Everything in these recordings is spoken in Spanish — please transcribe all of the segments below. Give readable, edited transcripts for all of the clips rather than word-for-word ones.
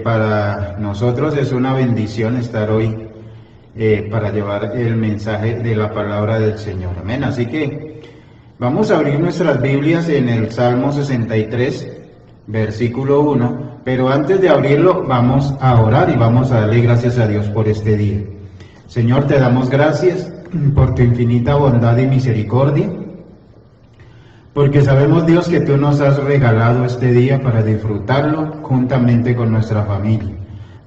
Para nosotros es una bendición estar hoy para llevar el mensaje de la palabra del Señor. Amén. Así que vamos a abrir nuestras Biblias en el Salmo 63, versículo 1, pero antes de abrirlo vamos a orar y vamos a darle gracias a Dios por este día. Señor, te damos gracias por tu infinita bondad y misericordia, porque sabemos, Dios, que tú nos has regalado este día para disfrutarlo juntamente con nuestra familia.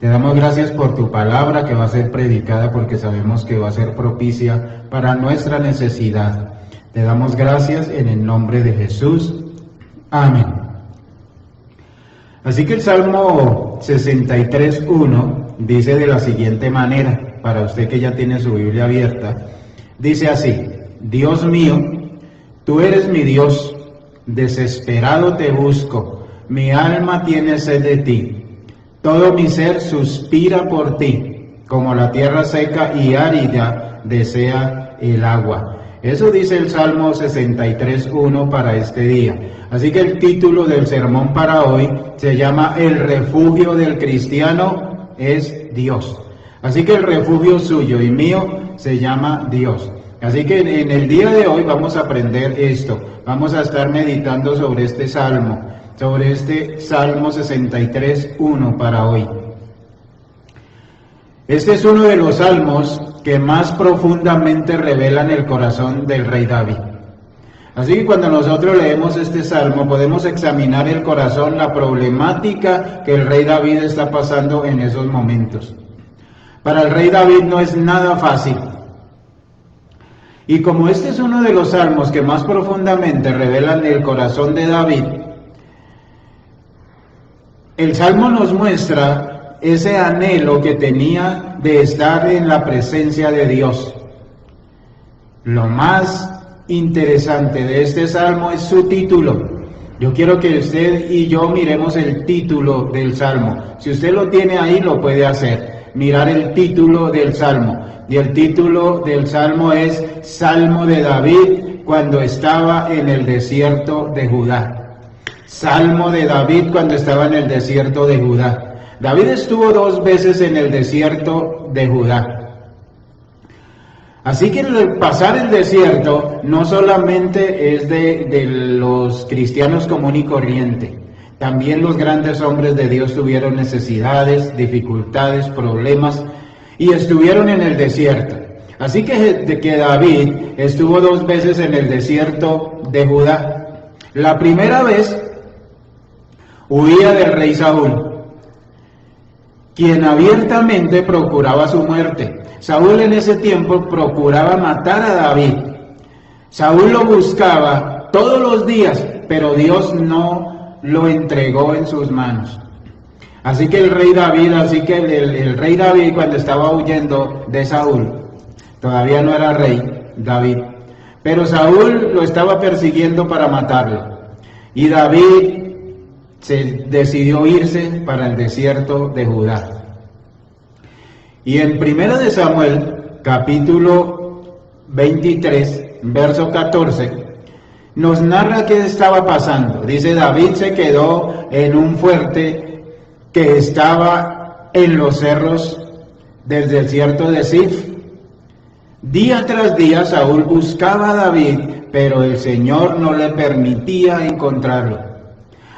Te damos gracias por tu palabra que va a ser predicada, porque sabemos que va a ser propicia para nuestra necesidad. Te damos gracias en el nombre de Jesús. Amén. Así que el Salmo 63:1 dice de la siguiente manera, para usted que ya tiene su Biblia abierta, dice así: Dios mío, tú eres mi Dios, desesperado te busco, mi alma tiene sed de ti, todo mi ser suspira por ti, como la tierra seca y árida desea el agua. Eso dice el Salmo 63:1 para este día. Así que el título del sermón para hoy se llama El refugio del cristiano es Dios. Así que el refugio suyo y mío se llama Dios. Así que en el día de hoy vamos a aprender esto. Vamos a estar meditando sobre este Salmo 63:1 para hoy. Este es uno de los salmos que más profundamente revelan el corazón del rey David. Así que cuando nosotros leemos este salmo podemos examinar el corazón, la problemática que el rey David está pasando en esos momentos. Para el rey David no es nada fácil. Y como este es uno de los salmos que más profundamente revelan el corazón de David, el salmo nos muestra ese anhelo que tenía de estar en la presencia de Dios. Lo más interesante de este salmo es su título. Yo quiero que usted y yo miremos el título del salmo. Si usted lo tiene ahí, lo puede hacer. Mirar el título del salmo. Y el título del salmo es Salmo de David cuando estaba en el desierto de Judá. Salmo de David cuando estaba en el desierto de Judá. David estuvo 2 veces en el desierto de Judá. Así que el pasar el desierto no solamente es de los cristianos común y corriente. También los grandes hombres de Dios tuvieron necesidades, dificultades, problemas y estuvieron en el desierto. Así que David estuvo 2 veces en el desierto de Judá. La primera vez huía del rey Saúl, quien abiertamente procuraba su muerte. Saúl en ese tiempo procuraba matar a David. Saúl lo buscaba todos los días, pero Dios no lo entregó en sus manos. Así que el rey David cuando estaba huyendo de Saúl, todavía no era rey David, pero Saúl lo estaba persiguiendo para matarlo. Y David se decidió irse para el desierto de Judá. Y en 1 de Samuel, capítulo 23, verso 14, nos narra qué estaba pasando. Dice: David se quedó en un fuerte que estaba en los cerros del desierto de Zif. Día tras día Saúl buscaba a David, pero el Señor no le permitía encontrarlo.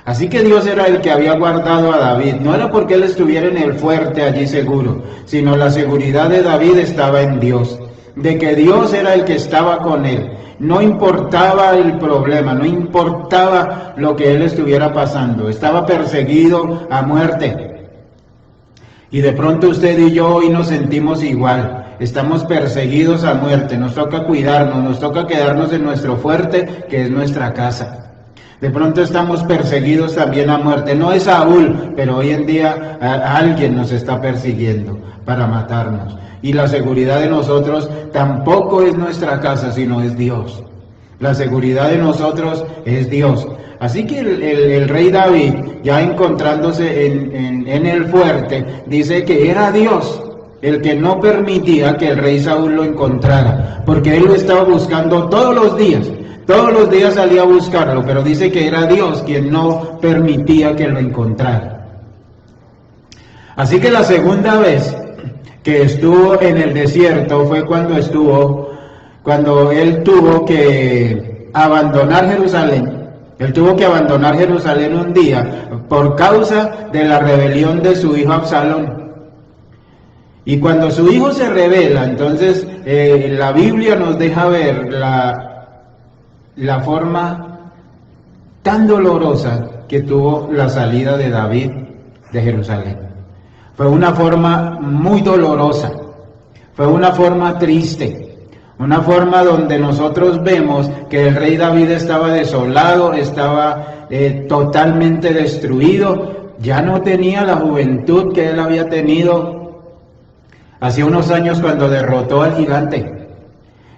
Así que Dios era el que había guardado a David. No era porque él estuviera en el fuerte allí seguro, sino la seguridad de David estaba en Dios, de que Dios era el que estaba con él. No importaba el problema, no importaba lo que él estuviera pasando, estaba perseguido a muerte. Y de pronto usted y yo hoy nos sentimos igual, estamos perseguidos a muerte, nos toca cuidarnos, nos toca quedarnos en nuestro fuerte, que es nuestra casa. De pronto estamos perseguidos también a muerte. No es Saúl, pero hoy en día alguien nos está persiguiendo para matarnos. Y la seguridad de nosotros tampoco es nuestra casa, sino es Dios. La seguridad de nosotros es Dios. Así que el rey David, ya encontrándose en el fuerte, dice que era Dios el que no permitía que el rey Saúl lo encontrara, porque él lo estaba buscando todos los días. Todos los días salía a buscarlo, pero dice que era Dios quien no permitía que lo encontrara. Así que la segunda vez que estuvo en el desierto fue cuando él tuvo que abandonar Jerusalén. Él tuvo que abandonar Jerusalén un día por causa de la rebelión de su hijo Absalón. Y cuando su hijo se rebela, entonces la Biblia nos deja ver la forma tan dolorosa que tuvo la salida de David de Jerusalén. Fue una forma muy dolorosa, fue una forma triste, una forma donde nosotros vemos que el rey David estaba desolado, estaba totalmente destruido, ya no tenía la juventud que él había tenido hace unos años cuando derrotó al gigante.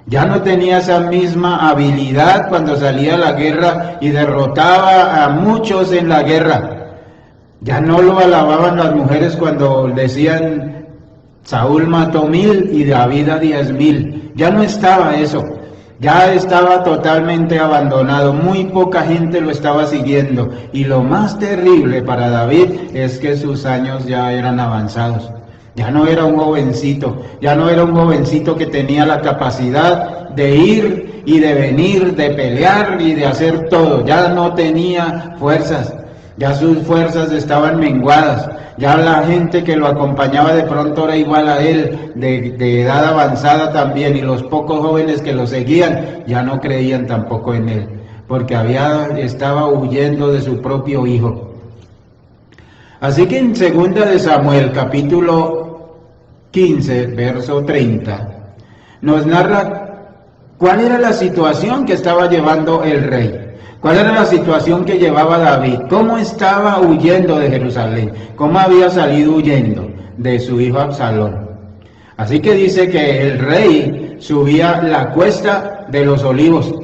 Ya no tenía esa misma habilidad cuando salía a la guerra y derrotaba a muchos en la guerra. Ya no lo alababan las mujeres cuando decían Saúl mató 1000 y David a 10,000. Ya no estaba eso. Ya estaba totalmente abandonado. Muy poca gente lo estaba siguiendo. Y lo más terrible para David es que sus años ya eran avanzados. Ya no era un jovencito, ya no era un jovencito que tenía la capacidad de ir y de venir, de pelear y de hacer todo. Ya no tenía fuerzas, ya sus fuerzas estaban menguadas. Ya la gente que lo acompañaba de pronto era igual a él, de edad avanzada también, y los pocos jóvenes que lo seguían ya no creían tampoco en él, porque estaba huyendo de su propio hijo. Así que en 2 de Samuel, capítulo 15, verso 30, nos narra cuál era la situación que estaba llevando el rey, cuál era la situación que llevaba David, cómo estaba huyendo de Jerusalén, cómo había salido huyendo de su hijo Absalón. Así que dice que el rey subía la cuesta de los olivos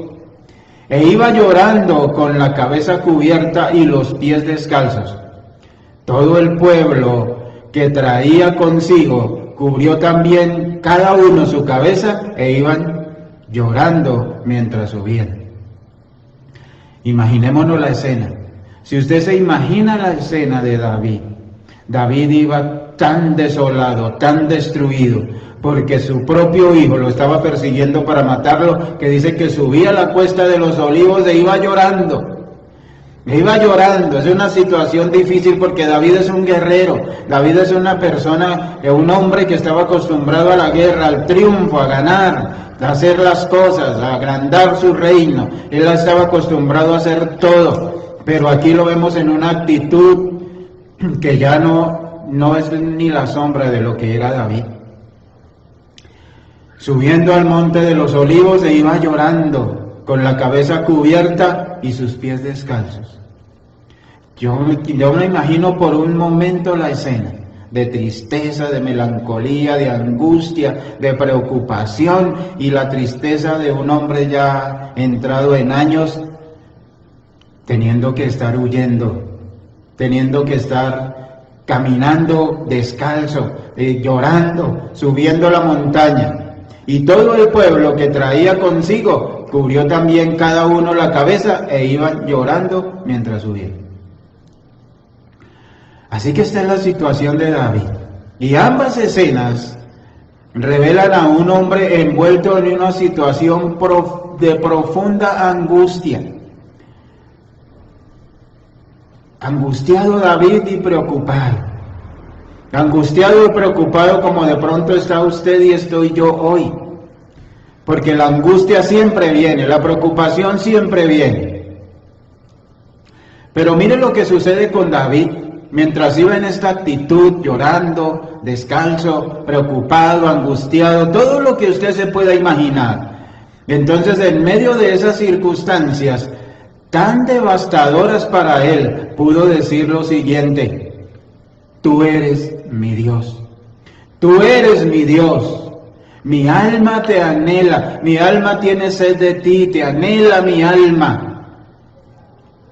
e iba llorando con la cabeza cubierta y los pies descalzos. Todo el pueblo que traía consigo cubrió también cada uno su cabeza e iban llorando mientras subían. Imaginémonos la escena. Si usted se imagina la escena de David, David iba tan desolado, tan destruido, porque su propio hijo lo estaba persiguiendo para matarlo, que dice que subía la cuesta de los olivos e iba llorando. Iba llorando. Es una situación difícil porque David es un guerrero. David es una persona, un hombre que estaba acostumbrado a la guerra, al triunfo, a ganar, a hacer las cosas, a agrandar su reino. Él estaba acostumbrado a hacer todo, pero aquí lo vemos en una actitud que ya no es ni la sombra de lo que era David. Subiendo al monte de los olivos e iba llorando, con la cabeza cubierta y sus pies descalzos. Yo me imagino por un momento la escena de tristeza, de melancolía, de angustia, de preocupación, y la tristeza de un hombre ya entrado en años, teniendo que estar huyendo, teniendo que estar caminando descalzo, llorando, subiendo la montaña. Y todo el pueblo que traía consigo cubrió también cada uno la cabeza e iban llorando mientras subían. Así que esta es la situación de David. Y ambas escenas revelan a un hombre envuelto en una situación de profunda angustia. Angustiado David y preocupado. Angustiado y preocupado como de pronto está usted y estoy yo hoy. Porque la angustia siempre viene, la preocupación siempre viene. Pero mire lo que sucede con David. Mientras iba en esta actitud, llorando, descalzo, preocupado, angustiado, todo lo que usted se pueda imaginar. Entonces, en medio de esas circunstancias tan devastadoras para él, pudo decir lo siguiente: tú eres mi Dios, tú eres mi Dios, mi alma te anhela, mi alma tiene sed de ti, te anhela mi alma.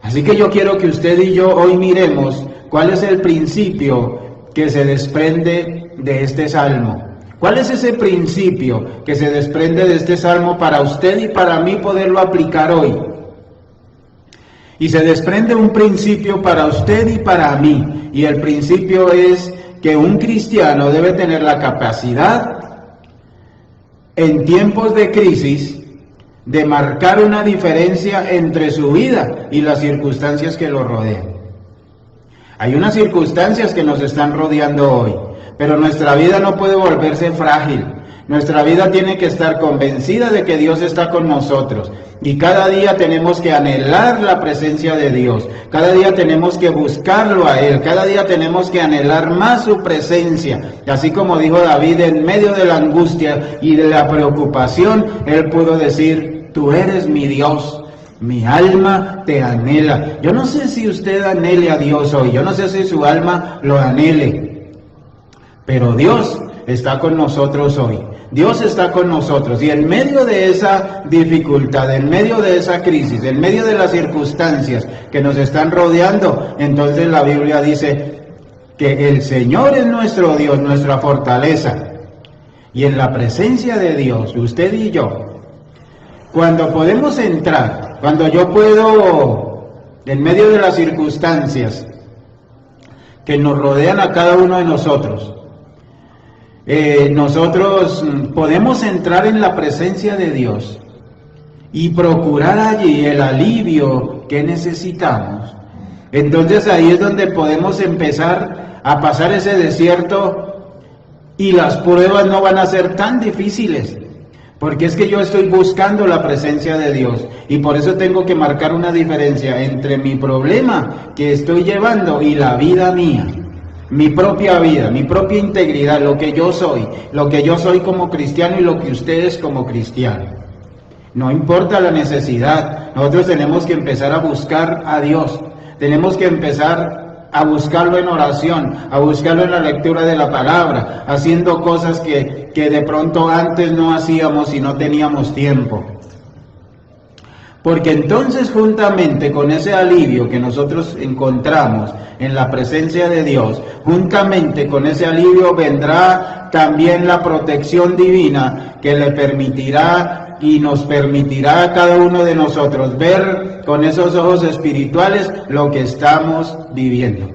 Así que yo quiero que usted y yo hoy miremos cuál es el principio que se desprende de este salmo. ¿Cuál es ese principio que se desprende de este salmo para usted y para mí poderlo aplicar hoy? Y se desprende un principio para usted y para mí. Y el principio es que un cristiano debe tener la capacidad en tiempos de crisis de marcar una diferencia entre su vida y las circunstancias que lo rodean. Hay unas circunstancias que nos están rodeando hoy, pero nuestra vida no puede volverse frágil. Nuestra vida tiene que estar convencida de que Dios está con nosotros. Y cada día tenemos que anhelar la presencia de Dios. Cada día tenemos que buscarlo a Él. Cada día tenemos que anhelar más su presencia. Así como dijo David, en medio de la angustia y de la preocupación, él pudo decir: tú eres mi Dios. Mi alma te anhela. Yo no sé si usted anhele a Dios hoy. Yo no sé si su alma lo anhele. Pero Dios está con nosotros hoy. Dios está con nosotros, y en medio de esa dificultad, en medio de esa crisis, en medio de las circunstancias que nos están rodeando, entonces la Biblia dice que el Señor es nuestro Dios, nuestra fortaleza. Y en la presencia de Dios, usted y yo, cuando podemos entrar, cuando yo puedo, en medio de las circunstancias que nos rodean a cada uno de nosotros, nosotros podemos entrar en la presencia de Dios y procurar allí el alivio que necesitamos. Entonces ahí es donde podemos empezar a pasar ese desierto, y las pruebas no van a ser tan difíciles, porque es que yo estoy buscando la presencia de Dios, y por eso tengo que marcar una diferencia entre mi problema que estoy llevando y la vida mía. Mi propia vida, mi propia integridad, lo que yo soy como cristiano y lo que usted es como cristiano. No importa la necesidad, nosotros tenemos que empezar a buscar a Dios, tenemos que empezar a buscarlo en oración, a buscarlo en la lectura de la palabra, haciendo cosas que de pronto antes no hacíamos y no teníamos tiempo. Porque entonces, juntamente con ese alivio que nosotros encontramos en la presencia de Dios, juntamente con ese alivio vendrá también la protección divina que le permitirá y nos permitirá a cada uno de nosotros ver con esos ojos espirituales lo que estamos viviendo.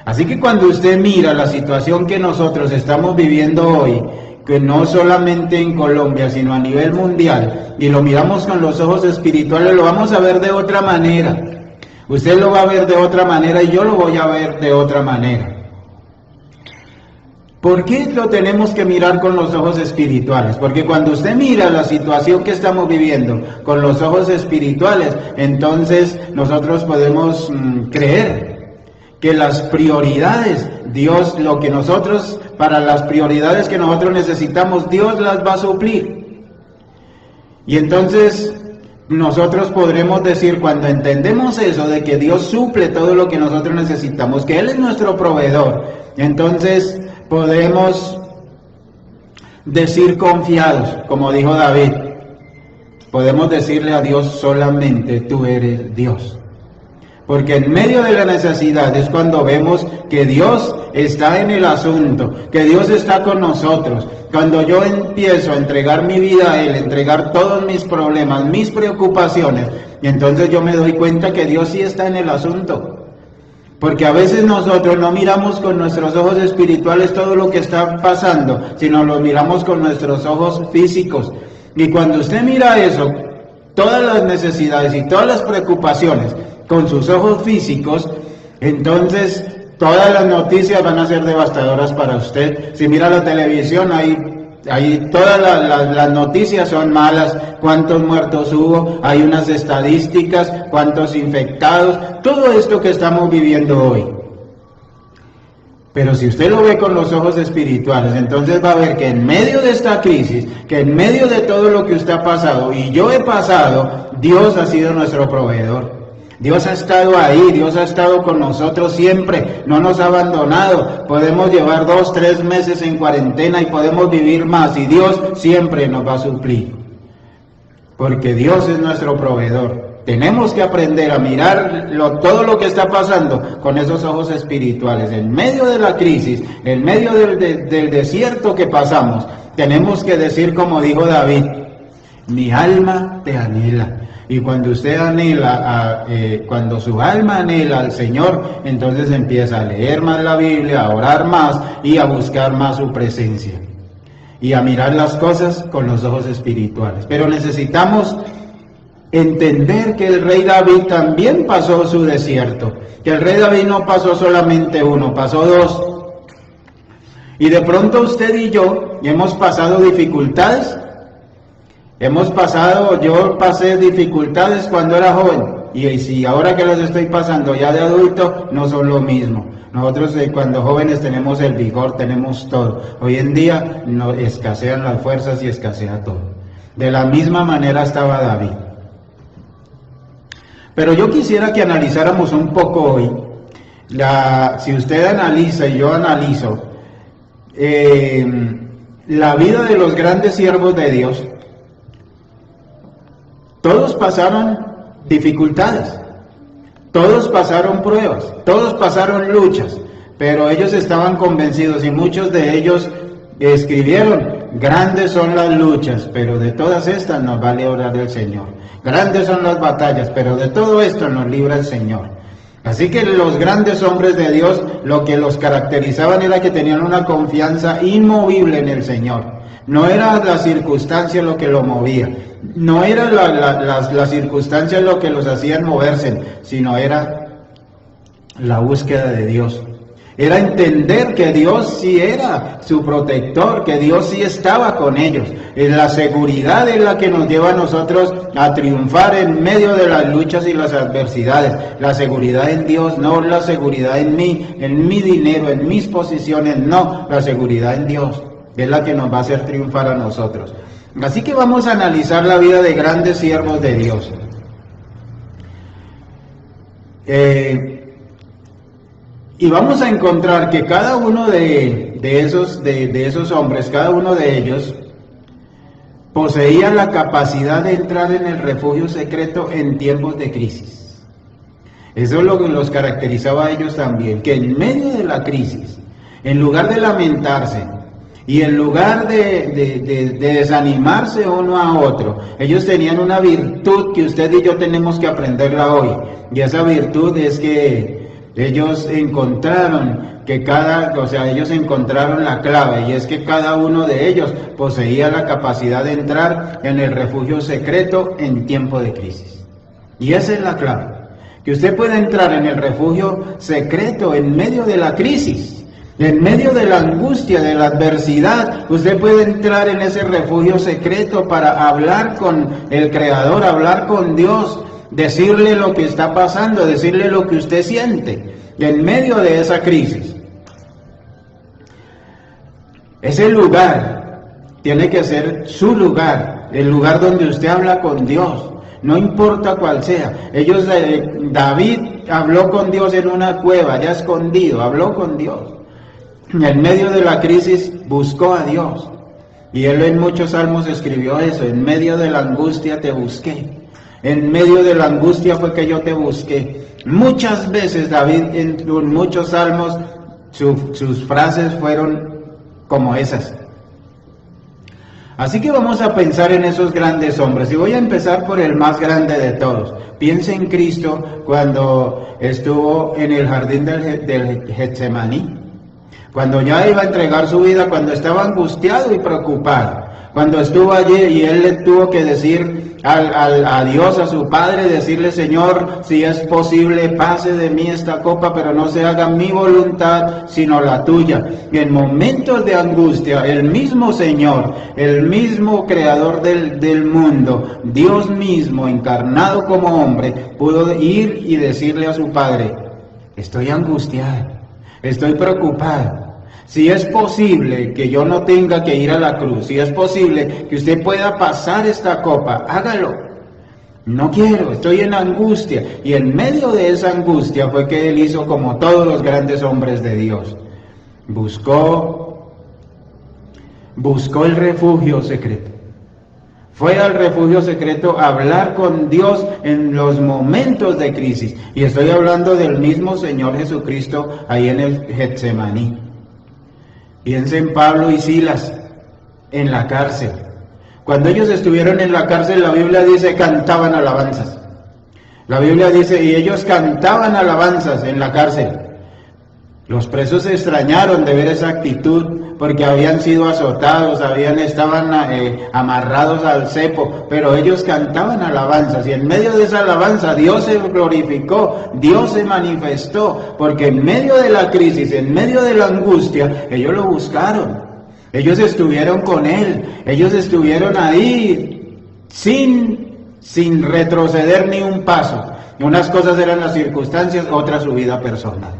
Así que cuando usted mira la situación que nosotros estamos viviendo hoy, que no solamente en Colombia, sino a nivel mundial, y lo miramos con los ojos espirituales, lo vamos a ver de otra manera. Usted lo va a ver de otra manera y yo lo voy a ver de otra manera. ¿Por qué lo tenemos que mirar con los ojos espirituales? Porque cuando usted mira la situación que estamos viviendo con los ojos espirituales, entonces nosotros podemos creer que las prioridades, Dios, lo que nosotros, para las prioridades que nosotros necesitamos, Dios las va a suplir. Y entonces nosotros podremos decir, cuando entendemos eso, de que Dios suple todo lo que nosotros necesitamos, que Él es nuestro proveedor, entonces podemos decir confiados, como dijo David, podemos decirle a Dios: solamente tú eres Dios. Porque en medio de la necesidad es cuando vemos que Dios está en el asunto, que Dios está con nosotros. Cuando yo empiezo a entregar mi vida a Él, entregar todos mis problemas, mis preocupaciones, y entonces yo me doy cuenta que Dios sí está en el asunto. Porque a veces nosotros no miramos con nuestros ojos espirituales todo lo que está pasando, sino lo miramos con nuestros ojos físicos. Y cuando usted mira eso, todas las necesidades y todas las preocupaciones, con sus ojos físicos, entonces todas las noticias van a ser devastadoras para usted. Si mira la televisión, ahí todas las noticias son malas. Cuántos muertos hubo, hay unas estadísticas, cuántos infectados, todo esto que estamos viviendo hoy. Pero si usted lo ve con los ojos espirituales, entonces va a ver que en medio de esta crisis, que en medio de todo lo que usted ha pasado y yo he pasado, Dios ha sido nuestro proveedor. Dios ha estado ahí, Dios ha estado con nosotros siempre, no nos ha abandonado. Podemos llevar 2, 3 meses en cuarentena y podemos vivir más, y Dios siempre nos va a suplir. Porque Dios es nuestro proveedor. Tenemos que aprender a mirar todo lo que está pasando con esos ojos espirituales. En medio de la crisis, en medio del desierto que pasamos, tenemos que decir como dijo David: mi alma te anhela. Y cuando usted anhela, cuando su alma anhela al Señor, entonces empieza a leer más la Biblia, a orar más y a buscar más su presencia. Y a mirar las cosas con los ojos espirituales. Pero necesitamos entender que el rey David también pasó su desierto. Que el rey David no pasó solamente uno, pasó dos. Y de pronto usted y yo hemos pasado dificultades. Yo pasé dificultades cuando era joven. Y si ahora que las estoy pasando ya de adulto, no son lo mismo. Nosotros cuando jóvenes tenemos el vigor, tenemos todo. Hoy en día escasean las fuerzas y escasea todo. De la misma manera estaba David. Pero yo quisiera que analizáramos un poco hoy, si usted analiza y yo analizo, la vida de los grandes siervos de Dios. Todos pasaron dificultades, todos pasaron pruebas, todos pasaron luchas, pero ellos estaban convencidos y muchos de ellos escribieron: grandes son las luchas, pero de todas estas nos va a librar el Señor. Grandes son las batallas, pero de todo esto nos libra el Señor. Así que los grandes hombres de Dios, lo que los caracterizaban era que tenían una confianza inmovible en el Señor. No era la circunstancia lo que lo movía, no era las circunstancias lo que los hacían moverse, sino era la búsqueda de Dios. Era entender que Dios sí era su protector, que Dios sí estaba con ellos. La seguridad es la que nos lleva a nosotros a triunfar en medio de las luchas y las adversidades. La seguridad en Dios, no la seguridad en mi dinero, en mis posiciones, no, la seguridad en Dios es la que nos va a hacer triunfar a nosotros. Así que vamos a analizar la vida de grandes siervos de Dios. Y vamos a encontrar que cada uno de esos hombres, cada uno de ellos, poseía la capacidad de entrar en el refugio secreto en tiempos de crisis. Eso es lo que los caracterizaba a ellos también, que en medio de la crisis, en lugar de lamentarse y en lugar de desanimarse uno a otro, ellos tenían una virtud que usted y yo tenemos que aprenderla hoy. Y esa virtud es que ellos encontraron ellos encontraron la clave, y es que cada uno de ellos poseía la capacidad de entrar en el refugio secreto en tiempo de crisis. Y esa es la clave, que usted puede entrar en el refugio secreto en medio de la crisis, en medio de la angustia, de la adversidad. Usted puede entrar en ese refugio secreto para hablar con el Creador, hablar con Dios, decirle lo que está pasando, decirle lo que usted siente en medio de esa crisis. Ese lugar tiene que ser su lugar, el lugar donde usted habla con Dios, no importa cuál sea. David habló con Dios en una cueva, ya escondido, habló con Dios. En medio de la crisis buscó a Dios. Y él en muchos salmos escribió eso: en medio de la angustia te busqué. En medio de la angustia fue que yo te busqué. Muchas veces David en muchos salmos sus frases fueron como esas. Así que vamos a pensar en esos grandes hombres. Y voy a empezar por el más grande de todos. Piense en Cristo cuando estuvo en el jardín del Getsemaní. Cuando ya iba a entregar su vida, cuando estaba angustiado y preocupado. Cuando estuvo allí y él le tuvo que decir a Dios, a su Padre, decirle: Señor, si es posible, pase de mí esta copa, pero no se haga mi voluntad, sino la tuya. Y en momentos de angustia, el mismo Señor, el mismo Creador del mundo, Dios mismo, encarnado como hombre, pudo ir y decirle a su Padre: estoy angustiado, estoy preocupado. Si es posible que yo no tenga que ir a la cruz, si es posible que usted pueda pasar esta copa, hágalo. No quiero, estoy en angustia. Y en medio de esa angustia fue que él hizo como todos los grandes hombres de Dios. Buscó el refugio secreto. Fue al refugio secreto a hablar con Dios en los momentos de crisis. Y estoy hablando del mismo Señor Jesucristo ahí en el Getsemaní. Piensa en Pablo y Silas en la cárcel. Cuando ellos estuvieron en la cárcel, la Biblia dice cantaban alabanzas. La Biblia dice, y ellos cantaban alabanzas en la cárcel. Los presos se extrañaron de ver esa actitud, porque habían sido azotados, estaban amarrados al cepo, pero ellos cantaban alabanzas, y en medio de esa alabanza Dios se glorificó, Dios se manifestó, porque en medio de la crisis, en medio de la angustia, ellos lo buscaron, ellos estuvieron con Él, ellos estuvieron ahí sin retroceder ni un paso. Unas cosas eran las circunstancias, otras su vida personal.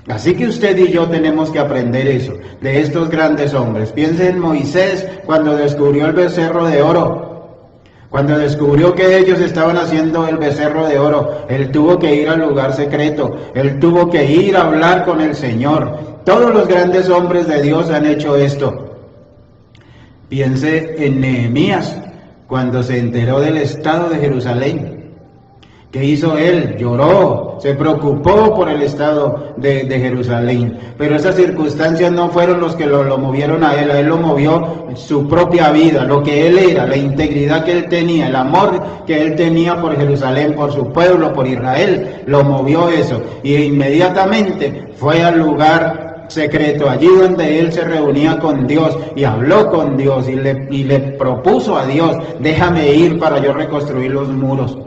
Así que usted y yo tenemos que aprender eso, de estos grandes hombres. Piense en Moisés cuando descubrió el becerro de oro. Cuando descubrió que ellos estaban haciendo el becerro de oro, él tuvo que ir al lugar secreto, él tuvo que ir a hablar con el Señor. Todos los grandes hombres de Dios han hecho esto. Piense en Nehemías, cuando se enteró del estado de Jerusalén. ¿Qué hizo él? Lloró, se preocupó por el estado de Jerusalén. Pero esas circunstancias no fueron los que lo movieron a él lo movió su propia vida, lo que él era, la integridad que él tenía, el amor que él tenía por Jerusalén, por su pueblo, por Israel, lo movió eso. Y inmediatamente fue al lugar secreto, allí donde él se reunía con Dios y habló con Dios y le propuso a Dios, déjame ir para yo reconstruir los muros.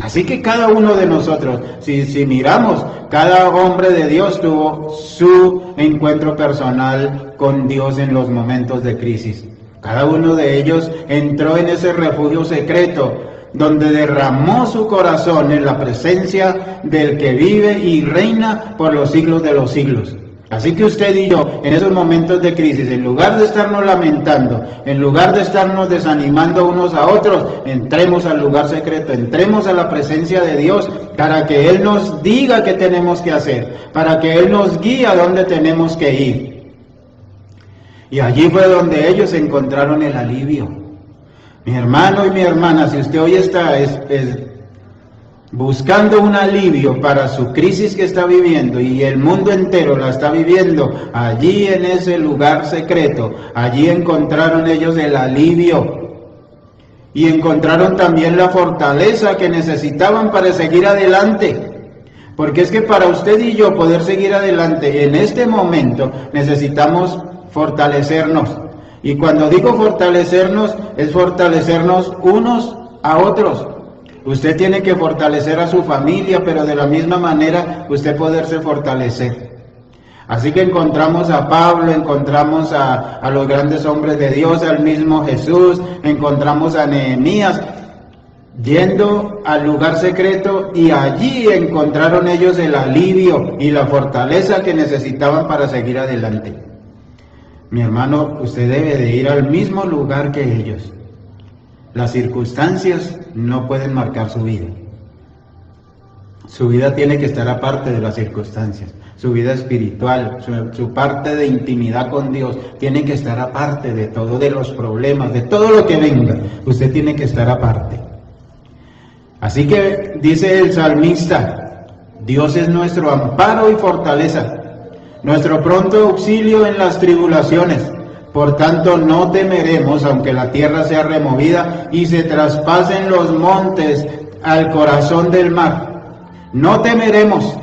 Así que cada uno de nosotros, si miramos, cada hombre de Dios tuvo su encuentro personal con Dios en los momentos de crisis. Cada uno de ellos entró en ese refugio secreto, donde derramó su corazón en la presencia del que vive y reina por los siglos de los siglos. Así que usted y yo, en esos momentos de crisis, en lugar de estarnos lamentando, en lugar de estarnos desanimando unos a otros, entremos al lugar secreto, entremos a la presencia de Dios para que Él nos diga qué tenemos que hacer, para que Él nos guíe a dónde tenemos que ir. Y allí fue donde ellos encontraron el alivio. Mi hermano y mi hermana, si usted hoy está buscando un alivio para su crisis que está viviendo y el mundo entero la está viviendo, allí en ese lugar secreto, allí encontraron ellos el alivio y encontraron también la fortaleza que necesitaban para seguir adelante. Porque es que para usted y yo poder seguir adelante en este momento necesitamos fortalecernos. Y cuando digo fortalecernos, es fortalecernos unos a otros. Usted tiene que fortalecer a su familia, pero de la misma manera usted poderse fortalecer. Así que encontramos a Pablo, encontramos a los grandes hombres de Dios, al mismo Jesús, encontramos a Nehemías, yendo al lugar secreto, y allí encontraron ellos el alivio y la fortaleza que necesitaban para seguir adelante. Mi hermano, usted debe de ir al mismo lugar que ellos. Las circunstancias no pueden marcar su vida. Su vida tiene que estar aparte de las circunstancias. Su vida espiritual, su parte de intimidad con Dios, tiene que estar aparte de todo, de los problemas, de todo lo que venga. Usted tiene que estar aparte. Así que dice el salmista, Dios es nuestro amparo y fortaleza, nuestro pronto auxilio en las tribulaciones. Por tanto, no temeremos, aunque la tierra sea removida y se traspasen los montes al corazón del mar. No temeremos,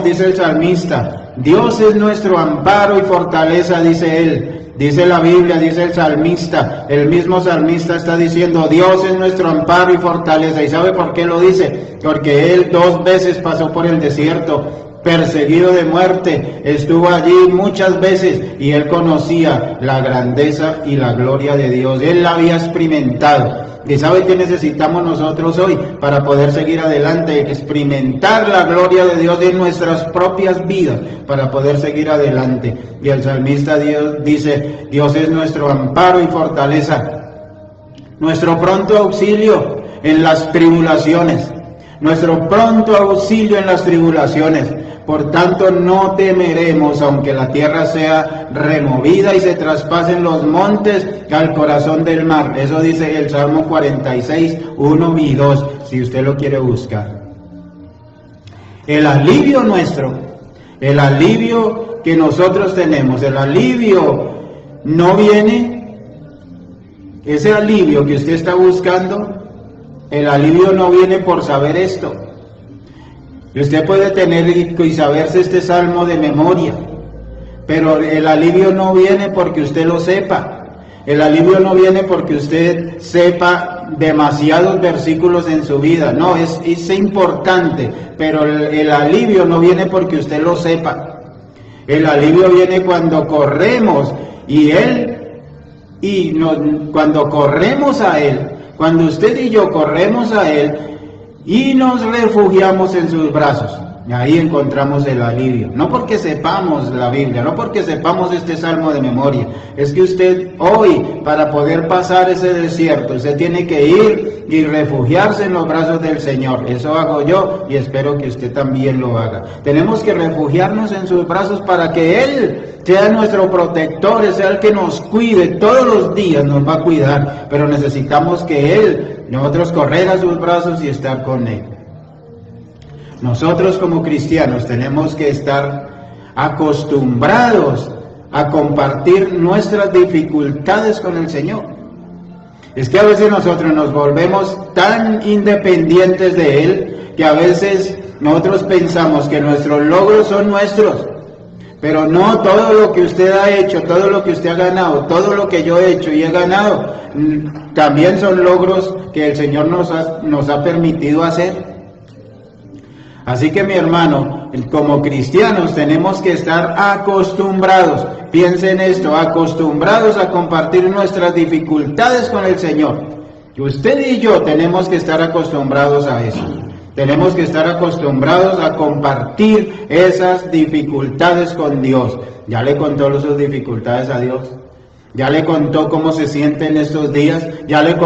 dice el salmista. Dios es nuestro amparo y fortaleza, dice él. Dice la Biblia, dice el salmista. El mismo salmista está diciendo, Dios es nuestro amparo y fortaleza. ¿Y sabe por qué lo dice? Porque él 2 veces pasó por el desierto, perseguido de muerte, estuvo allí muchas veces y él conocía la grandeza y la gloria de Dios. Él la había experimentado. ¿Y sabe qué necesitamos nosotros hoy para poder seguir adelante? Experimentar la gloria de Dios en nuestras propias vidas para poder seguir adelante. Y el salmista dice, Dios es nuestro amparo y fortaleza, nuestro pronto auxilio en las tribulaciones. Nuestro pronto auxilio en las tribulaciones. Por tanto, no temeremos, aunque la tierra sea removida y se traspasen los montes al corazón del mar. Eso dice el Salmo 46, 1 y 2, si usted lo quiere buscar. El alivio nuestro, el alivio que nosotros tenemos, el alivio no viene ese alivio que usted está buscando, el alivio no viene por saber esto. Usted puede tener y saberse este salmo de memoria, pero el alivio no viene porque usted lo sepa. El alivio no viene porque usted sepa demasiados versículos en su vida. No, es importante, pero el alivio no viene porque usted lo sepa. El alivio viene cuando corremos cuando corremos a Él, cuando usted y yo corremos a Él y nos refugiamos en sus brazos. Ahí encontramos el alivio, no porque sepamos la Biblia, no porque sepamos este salmo de memoria, es que usted hoy, para poder pasar ese desierto, usted tiene que ir y refugiarse en los brazos del Señor. Eso hago yo y espero que usted también lo haga. Tenemos que refugiarnos en sus brazos para que Él sea nuestro protector, sea el que nos cuide, todos los días nos va a cuidar, pero necesitamos que nosotros correr a sus brazos y estar con Él. Nosotros como cristianos tenemos que estar acostumbrados a compartir nuestras dificultades con el Señor. Es que a veces nosotros nos volvemos tan independientes de Él que a veces nosotros pensamos que nuestros logros son nuestros, pero no, todo lo que usted ha hecho, todo lo que usted ha ganado, todo lo que yo he hecho y he ganado, también son logros que el Señor nos ha permitido hacer. Así que mi hermano, como cristianos tenemos que estar acostumbrados, piensen esto, acostumbrados a compartir nuestras dificultades con el Señor. Y usted y yo tenemos que estar acostumbrados a eso. Tenemos que estar acostumbrados a compartir esas dificultades con Dios. ¿Ya le contó sus dificultades a Dios? ¿Ya le contó cómo se siente en estos días? ¿Ya le contó